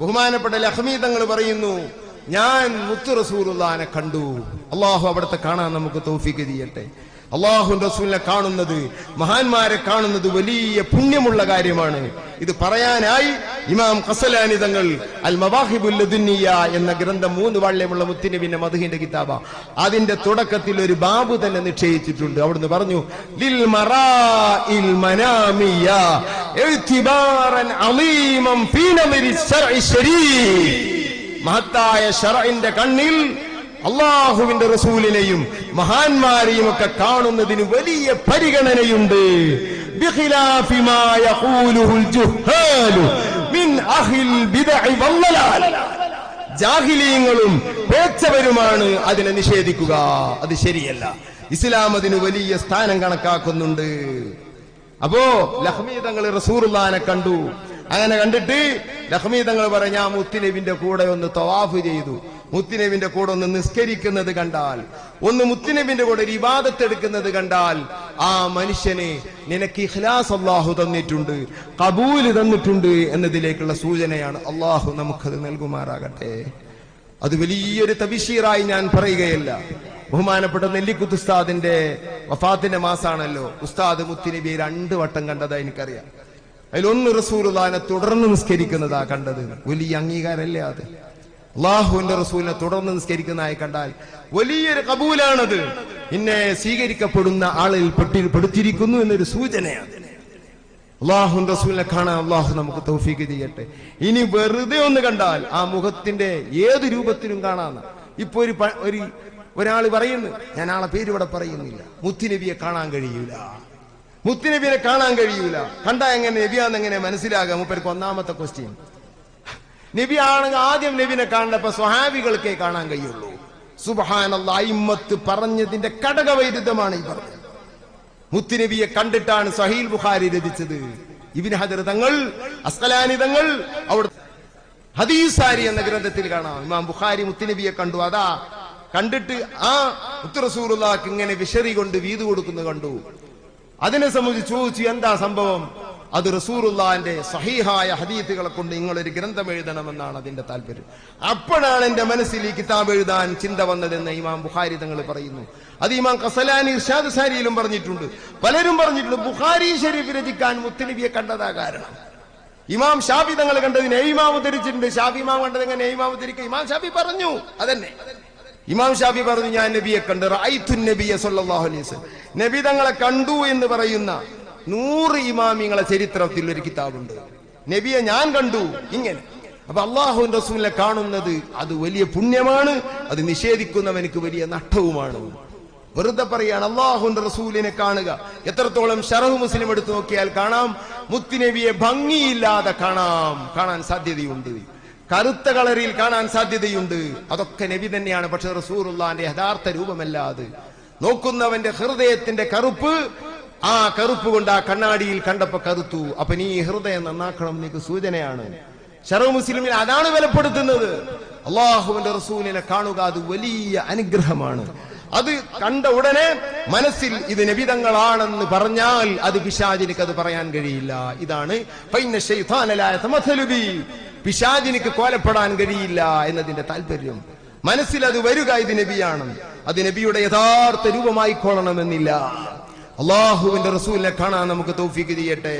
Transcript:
ബഹുമാനപ്പെട്ട ലഖ്മി തങ്ങൾ പറയുന്നു, ഞാൻ മുത്തു റസൂലുള്ളാഹിനെ കണ്ടു. അള്ളാഹു അവിടത്തെ കാണാൻ നമുക്ക് തൗഫീഖ് ചെയ്യട്ടെ. അള്ളാഹുവിന്റെ റസൂലിനെ കാണുന്നത്, മഹാന്മാരെ കാണുന്നത് വലിയ പുണ്യമുള്ള കാര്യമാണ്. ഇത് പറയാനായി ഇമാം ഖസലാനി തങ്ങൾ അൽ മവാഹിബുൽ ലദുന്നിയ എന്ന ഗ്രന്ഥം 3 വാള്യമുള്ള മുത്തുനബിയുടെ മദ്ഹിന്റെ കിതാബ, അതിന്റെ തുടക്കത്തിൽ ഒരു ബാബു തന്നെ നിശ്ചയിച്ചിട്ടുണ്ട്. അവിടുന്ന് പറഞ്ഞു, ലിൽ മറാഇൽ മനാമിയ ഇഅ്തിബാറൻ അളീമൻ ഫീ നദരി ശർഇ ശരീഫ്. മഹത്തായ ശർഇന്റെ കണ്ണിൽ അള്ളാഹുവിന്റെ റസൂലിനെയും മഹാന്മാരെയും ഒക്കെ കാണുന്നതിന് വലിയ പരിഗണനയുണ്ട്. ബിഖിലാഫി മാ യഖൂലുൽ ജുഹാലു മിൻ അഹ്ലിൽ ബിദ്അ വല്ലലാൽ. ജാഹിലീങ്ങളും പേച്ചവരുമാണ് അതിനെ നിഷേധിക്കുക. അത് ശരിയല്ല. ഇസ്ലാം അതിന് വലിയ സ്ഥാനം കണക്കാക്കുന്നുണ്ട്. അപ്പോ ലഖ്മി തങ്ങൾ റസൂലുള്ളാഹിനെ കണ്ടു. അങ്ങനെ കണ്ടിട്ട് ലഖ്മി തങ്ങൾ പറഞ്ഞ, ഞാൻ മുത്തുനബിന്റെ കൂടെ ഒന്ന് തവാഫ് ചെയ്തു. മുത്തുനബിന്റെ കൂടെ ഒന്ന് നിസ്കരിക്കുന്നത് കണ്ടാൽ, ഒന്ന് മുത്തുനബിന്റെ കൂടെ ഒരു ഇബാദത്ത് എടുക്കുന്നത് കണ്ടാൽ, ആ മനുഷ്യന് നിനക്ക് ഇഖ്ലാസ് അല്ലാഹു തന്നിട്ടുണ്ട്, ഖബൂല് തന്നിട്ടുണ്ട് എന്നതിലേക്കുള്ള സൂചനയാണ്. അല്ലാഹു നമുക്കത് നൽകുമാറാകട്ടെ. അത് വലിയൊരു തബ്ശീറായി ഞാൻ പറയുകയല്ല. ബഹുമാനപ്പെട്ട നെല്ലിക്കുത്ത് ഉസ്താദിന്റെ വഫാത്തിന്റെ മാസാണല്ലോ. ഉസ്താദ് മുത്തുനബിയെ 2 വട്ടം കണ്ടതായി എനിക്കറിയാം. അതിലൊന്ന് റസൂലുള്ളാഹിനെ തുടർന്ന് നിസ്കരിക്കുന്നതാ കണ്ടത്. വലിയ അംഗീകാരമല്ലേ അത്? അള്ളാഹുവിന്റെ റസൂലിനെ തുടർന്ന് നിസ്കരിക്കുന്നതായി കണ്ടാൽ വലിയൊരു കബൂലാണത്. ഇന്നെ സ്വീകരിക്കപ്പെടുന്ന ആളിൽ പെടുത്തിയിരിക്കുന്നു എന്നൊരു സൂചനയാണ്. അള്ളാഹുവിന്റെ റസൂലിനെ കാണാൻ അള്ളാഹു നമുക്ക് തൗഫീഖ് ചെയ്യട്ടെ. ഇനി വെറുതെ ഒന്ന് കണ്ടാൽ ആ മുഖത്തിന്റെ ഏത് രൂപത്തിലും കാണാം. ഇപ്പൊ ഒരാൾ പറയുന്നു, ഞാൻ ആളെ പേര് ഇവിടെ പറയുന്നില്ല, മുത്തുനബിയെ കാണാൻ കഴിയൂല, മുത്തുനബിയെ കാണാൻ കഴിയൂല. കണ്ടാ എങ്ങനെ നബിയാന്ന് എങ്ങനെ മനസ്സിലാകാം? മൂപ്പർക്ക് ഒന്നാമത്തെ ക്വസ്റ്റ്യൻ. നബി ആണെങ്കിൽ ആദ്യം നബിനെ കാണുന്നപ്പോ സ്വഹാബികൾക്കേ കാണാൻ കഴിയുള്ളൂ. സുബ്ഹാനല്ലാഹ്, അയിമ്മത്ത് പറഞ്ഞതിന്റെ കടകവൈരുദ്ധമാണ് ഈ പറഞ്ഞത്. മുത്തുനബിയെ കണ്ടിട്ടാണ് സഹീൽ ബുഖാരി രചിച്ചത്. ഇബ്നു ഹജർ തങ്ങൾ, അസ്ഖലാനി തങ്ങൾ അവിടെ ഹദീസാരി എന്ന ഗ്രന്ഥത്തിൽ കാണാം. ഇമാം ബുഖാരി മുത്തുനബിയെ കണ്ടു. അതാ കണ്ടിട്ട് ആ മുത്തു റസൂലുള്ളാഹിക്ക് ഇങ്ങനെ വിശറി കൊണ്ട് വീതു കൊടുക്കുന്നത് കണ്ടു. അതിനെ സംബന്ധിച്ച് ചോദിച്ചു, എന്താ സംഭവം? അത് റസൂലുള്ളാഹിന്റെ സഹീഹായ ഹദീസുകളെ കൊണ്ട് നിങ്ങളൊരു ഗ്രന്ഥം എഴുതണമെന്നാണ് അതിന്റെ താല്പര്യം. അപ്പോഴാണ് എന്റെ മനസ്സിൽ ഈ കിതാബ് എഴുതാൻ ചിന്ത വന്നതെന്ന് ഇമാം ബുഖാരി തങ്ങൾ പറയുന്നു. അത് ഇമാം ഖസലാനി ഇർശാദ് സാരിയിലും പറഞ്ഞിട്ടുണ്ട്. പലരും പറഞ്ഞിട്ടുണ്ട് ബുഖാരി ശരീഫ് രചിക്കാൻ മുത്തുനബിയെ കണ്ടതാ കാരണം. ഇമാം ഷാഫി തങ്ങൾ കണ്ടതിന് ഇമാം ഉദ്ധരിച്ചിട്ടുണ്ട്. ഷാഫി ഇമാം കണ്ടത് എങ്ങനെ ഇമാം ഉദ്ധരിക്കുക? ഇമാം ഷാഫി പറഞ്ഞു. അതന്നെ ഇമാം ഷാഫി പറഞ്ഞു, ഞാൻ നബിയെ കണ്ടു. റഅയ്തു നബിയ സല്ലല്ലാഹു അലൈഹി വസല്ലം, നബി തങ്ങളെ കണ്ടു എന്ന് പറയുന്ന 100 ഇമാമിങ്ങളെ ചരിത്രത്തിൽ ഒരു കിതാബുണ്ട്. നബിയെ ഞാൻ കണ്ടു ഇങ്ങനെ. അപ്പൊ അല്ലാഹുവിന്റെ റസൂലിനെ കാണുന്നത് അത് വലിയ പുണ്യമാണ്. അത് നിഷേധിക്കുന്നവനക്ക് വലിയ നഷ്ടവുമാണ്. വെറുതെ പറയാണ് അല്ലാഹുവിന്റെ റസൂലിനെ കാണുക. എത്രത്തോളം ശറഹ് മുസ്ലിം എടുത്തു നോക്കിയാൽ കാണാം, മുത്തുനബിയെ ഭംഗിയില്ലാതെ കാണാൻ സാധ്യതയുണ്ട്. കറുത്ത കളറിൽ കാണാൻ സാധ്യതയുണ്ട്. അതൊക്കെ നബി തന്നെയാണ്. പക്ഷെ റസൂലുള്ളാഹിന്റെ യഥാർത്ഥ രൂപമല്ല അത്. നോക്കുന്നവന്റെ ഹൃദയത്തിന്റെ കറുപ്പ്, ആ കറുപ്പ് കൊണ്ട് ആ കണ്ണാടിയിൽ കണ്ടപ്പോ കറുത്തു. അപ്പൊ നീ ഹൃദയം നന്നാക്കണം, നീക്ക് സൂചനയാണ്. ശറഹ് മുസ്ലിമിൽ അതാണ് വിലപ്പെടുത്തുന്നത്. അല്ലാഹുവിന്റെ റസൂലിനെ കാണുക അത് വലിയ അനുഗ്രഹമാണ്. അത് കണ്ട ഉടനെ മനസ്സിൽ ഇത് നബിതങ്ങളാണെന്ന് പറഞ്ഞാൽ അത് പിശാചിനിക്ക് അത് പറയാൻ കഴിയില്ല. ഇതാണ് പിശാചിനിക്ക് കോലപ്പെടാൻ കഴിയില്ല എന്നതിന്റെ താല്പര്യം. മനസ്സിൽ അത് വരിക, ഇത് നബിയാണ്. അത് നബിയുടെ യഥാർത്ഥ രൂപമായി കൊള്ളണമെന്നില്ല. അള്ളാഹുവിന്റെ റസൂലിനെ കാണാൻ നമുക്ക് തൗഫീഖ് ചെയ്യട്ടെ.